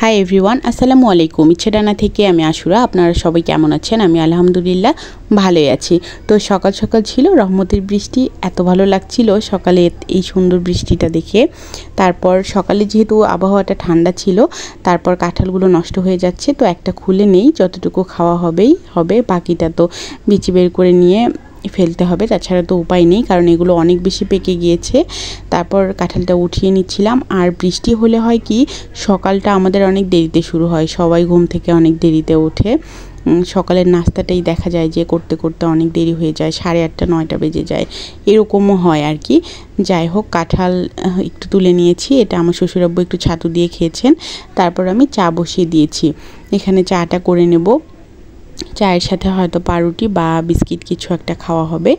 Hi everyone, আসসালামু আলাইকুম। ইচ্ছেডানা থেকে আমি আশুরা। আপনারা সবাই কেমন আছেন? আমি আলহামদুলিল্লাহ ভালোই আছি। তো সকাল সকাল ছিল রহমতের বৃষ্টি, এত ভালো লাগছিল সকালে এই সুন্দর বৃষ্টিটা দেখে। তারপর সকালে যেহেতু আবহাওয়াটা ঠান্ডা ছিল, তারপর কাঁঠালগুলো নষ্ট হয়ে যাচ্ছে, তো একটা খুলে নেই, যতটুকু খাওয়া হবে, বাকিটা তো বিচি বের করে নিয়ে ফেলতে হবে, তাছাড়া তো উপায় নেই, কারণ এগুলো অনেক বেশি পেকে গিয়েছে। তারপর কাঁঠালটা উঠিয়ে নিচ্ছিলাম। আর বৃষ্টি হলে হয় কি, সকালটা আমাদের অনেক দেরিতে শুরু হয়, সবাই ঘুম থেকে অনেক দেরিতে ওঠে। সকালের নাস্তাটাই দেখা যায় যে করতে করতে অনেক দেরি হয়ে যায়, 8:30 9টা বেজে যায়, এরকমও হয় আর কি। যাই হোক, কাঁঠাল একটু তুলে নিয়েছি, এটা আমার শ্বশুরাব্বু একটু ছাতু দিয়ে খেয়েছেন। তারপর আমি চা বসিয়ে দিয়েছি, এখানে চাটা করে নেব। চায়ের সাথে হয়তো পাউরুটি বা বিস্কিট কিছু একটা খাওয়া হবে।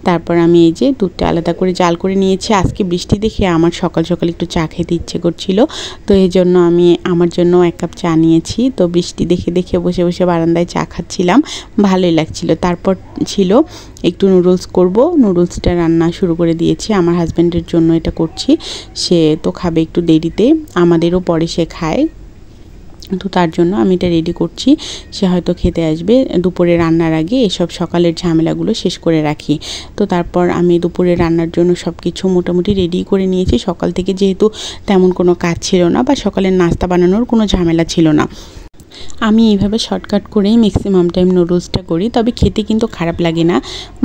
তারপর আমি এই যে দুধটা আলাদা করে জাল করে নিয়েছি। আজকে বৃষ্টি দেখে আমার সকাল সকাল একটু চা খেতে ইচ্ছে করছিল, তো এই জন্য আমি আমার জন্য 1 কাপ চা নিয়েছি। তো বৃষ্টি দেখে দেখে বসে বসে বারান্দায় চা খাচ্ছিলাম, ভালোই লাগছিল। তারপর ছিল একটু নুডলস করব, নুডলসটা রান্না শুরু করে দিয়েছি। আমার হাজব্যান্ডের জন্য এটা করছি, সে তো খাবে একটু দেরিতে, আমাদেরও পরে সে খায়, তো তার জন্য আমি এটা রেডি করছি। সে হয়তো খেতে আসবে দুপুরে রান্নার আগে, এসব সকালের ঝামেলাগুলো শেষ করে রাখি। তো তারপর আমি দুপুরে রান্নার জন্য সব কিছু মোটামুটি রেডি করে নিয়েছি। সকাল থেকে যেহেতু তেমন কোনো কাজ ছিল না, বা সকালের নাস্তা বানানোর কোনো ঝামেলা ছিল না, আমি এইভাবে শর্টকাট করেই ম্যাক্সিমাম টাইম নুডলসটা করি। তবে খেতে কিন্তু খারাপ লাগে না,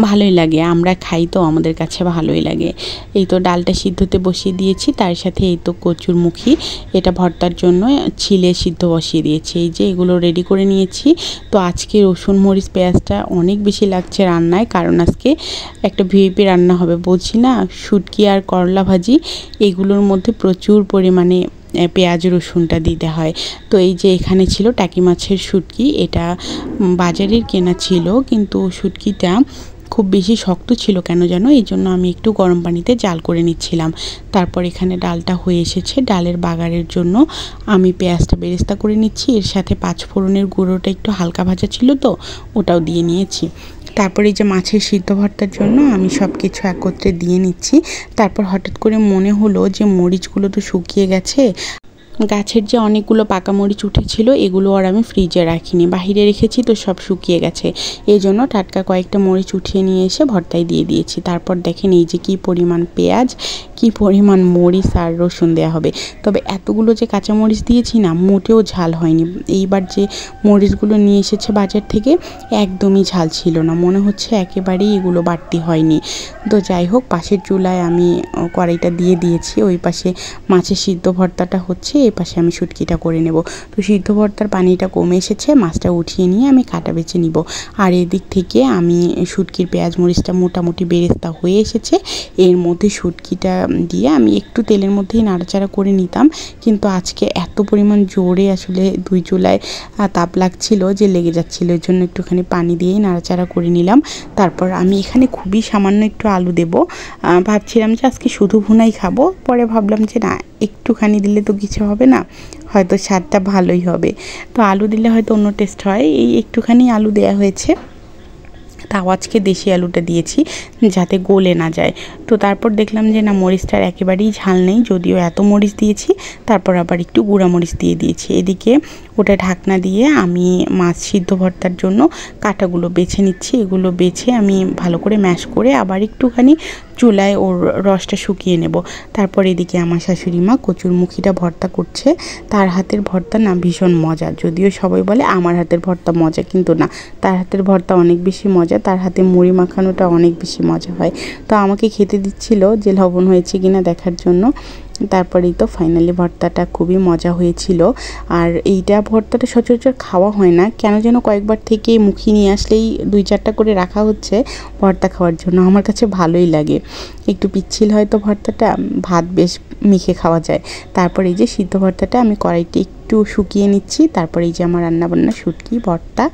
ভালোই লাগে, আমরা খাই তো আমাদের কাছে ভালোই লাগে। এই তো ডালটা সিদ্ধতে বসিয়ে দিয়েছি, তার সাথে এই তো কচুর মুখি, এটা ভর্তার জন্য ছিলে সিদ্ধ বসিয়ে দিয়েছি। এই যে এগুলো রেডি করে নিয়েছি। তো আজকে রসুন মরিচ পেঁয়াজটা অনেক বেশি লাগছে রান্নায়, কারণ আজকে একটা ভিআইপি রান্না হবে, বলছি না, শুটকি আর করলা ভাজি, এগুলোর মধ্যে প্রচুর পরিমাণে পেঁয়াজ রসুনটা দিতে হয়। তো এই যে এখানে ছিল টাকি মাছের শুটকি, এটা বাজারের কেনা ছিল, কিন্তু শুটকিটা খুব বেশি শক্ত ছিল কেন জানো, এই জন্য আমি একটু গরম পানিতে জাল করে নিচ্ছিলাম। তারপর এখানে ডালটা হয়ে এসেছে, ডালের বাগারের জন্য আমি পেঁয়াজটা বেরেস্তা করে নিচ্ছি, এর সাথে 5 ফোড়নের গুঁড়োটা একটু হালকা ভাজা ছিল, তো ওটাও দিয়ে নিয়েছি। তারপরে এই যে মাছের সিদ্ধ ভর্তার জন্য আমি সব কিছু একত্রে দিয়ে নিচ্ছি। তারপর হঠাৎ করে মনে হলো যে মরিচগুলো তো শুকিয়ে গেছে, গাছের যে অনেকগুলো পাকা মরিচ উঠেছিল এগুলো আর আমি ফ্রিজে রাখিনি, বাহিরে রেখেছি, তো সব শুকিয়ে গেছে, এই জন্য টাটকা কয়েকটা মরিচ উঠিয়ে নিয়ে এসে ভর্তায় দিয়ে দিয়েছি। তারপর দেখেন এই যে কী পরিমাণ পেঁয়াজ, কী পরিমাণ মরিচ আর রসুন দেওয়া হবে। তবে এতগুলো যে কাঁচা মরিচ দিয়েছি না, মোটেও ঝাল হয়নি। এইবার যে মরিচগুলো নিয়ে এসেছে বাজার থেকে, একদমই ঝাল ছিল না, মনে হচ্ছে একেবারেই এগুলো বাড়তি হয়নি। তো যাই হোক, পাশের চুলায় আমি কড়াইটা দিয়ে দিয়েছি, ওই পাশে মাছের সিদ্ধ ভর্তাটা হচ্ছে, এই পাশে আমি শুটকিটা করে নেব। তো সিদ্ধ ভর্তার পানিটা কমে এসেছে, মাছটা উঠিয়ে নিয়ে আমি কাটা বেছে নিব। আর এদিক থেকে আমি শুটকির পেঁয়াজ মরিচটা মোটামুটি বেরেস্তা হয়ে এসেছে, এর মধ্যে শুটকিটা দিয়ে আমি একটু তেলের মধ্যেই নাড়াচাড়া করে নিতাম, কিন্তু আজকে এত পরিমাণ জোরে আসলে 2 চুলায় তাপ লাগছিল যে লেগে যাচ্ছিল, এর জন্য একটুখানি পানি দিয়েই নাড়াচাড়া করে নিলাম। তারপর আমি এখানে খুবই সামান্য একটু আলু দেব, ভাবছিলাম যে আজকে শুধু ভুনাই খাবো, পরে ভাবলাম যে না, একটুখানি দিলে তো কিছু হবে না, হয়তো স্বাদটা ভালোই হবে, তো আলু দিলে হয়তো অন্য টেস্ট হয়, এই একটুখানি আলু দেয়া হয়েছে। তাও আজকে দেশি আলুটা দিয়েছি যাতে গলে না যায়। তো তারপর দেখলাম যে না, মরিচটার একেবারেই ঝাল নেই, যদিও এত মরিচ দিয়েছি, তারপর আবার একটু গুঁড়া মরিচ দিয়ে দিয়েছি। এদিকে ওটা ঢাকনা দিয়ে আমি মাছ সিদ্ধ ভর্তার জন্য কাঁটাগুলো বেছে নিচ্ছি, এগুলো বেছে আমি ভালো করে ম্যাশ করে আবার একটুখানি চুলায় ওর রসটা শুকিয়ে নেব। তারপর এদিকে আমার শাশুড়ি মা কচুর মুখিটা ভর্তা করছে, তার হাতের ভর্তা না ভীষণ মজা, যদিও সবাই বলে আমার হাতের ভর্তা মজা, কিন্তু না, তার হাতের ভর্তা অনেক বেশি মজা, তার হাতে মুড়ি মাখানোটা অনেক বেশি মজা হয়। তো আমাকে খেতে দিচ্ছিল যে লবণ হয়েছে কিনা দেখার জন্য। তারপরেই তো ফাইনালি ভর্তাটা খুবই মজা হয়েছিল। আর এইটা ভর্তাটা সচরাচর খাওয়া হয় না, কেন যেন কয়েকবার থেকে মুখি নিয়ে আসলেই 2-4টা করে রাখা হচ্ছে ভর্তা খাওয়ার জন্য, আমার কাছে ভালোই লাগে, একটু পিচ্ছিল হয়তো ভর্তাটা, ভাত বেশ মেখে খাওয়া যায়। তারপর এই যে সিদ্ধ ভর্তাটা আমি কড়াইতে একটু শুকিয়ে নিচ্ছি। তারপর এই যে আমার রান্নাবান্না শুটকি ভর্তা,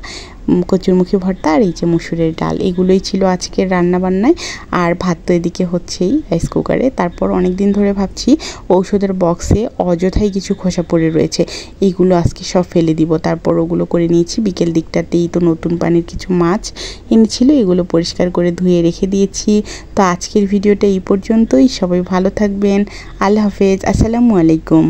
কচুরমুখী ভর্তা আর এই যে মসুরের ডাল, এগুলোই ছিল আজকের রান্নাবান্নায়। আর ভাত তো এদিকে হচ্ছেই রাইস কুকারে। তারপর অনেক দিন ধরে ভাবছি ঔষধের বক্সে অযথাই কিছু খোসা পড়ে রয়েছে, এইগুলো আজকে সব ফেলে দিব। তারপর ওগুলো করে নিয়েছি। বিকেল দিকটাতেই তো নতুন পানির কিছু মাছ এনেছিল, এগুলো পরিষ্কার করে ধুয়ে রেখে দিয়েছি। তো আজকের ভিডিওটা এই পর্যন্তই, সবাই ভালো থাকবেন, আল্লাহ হাফেজ, আসসালামু আলাইকুম।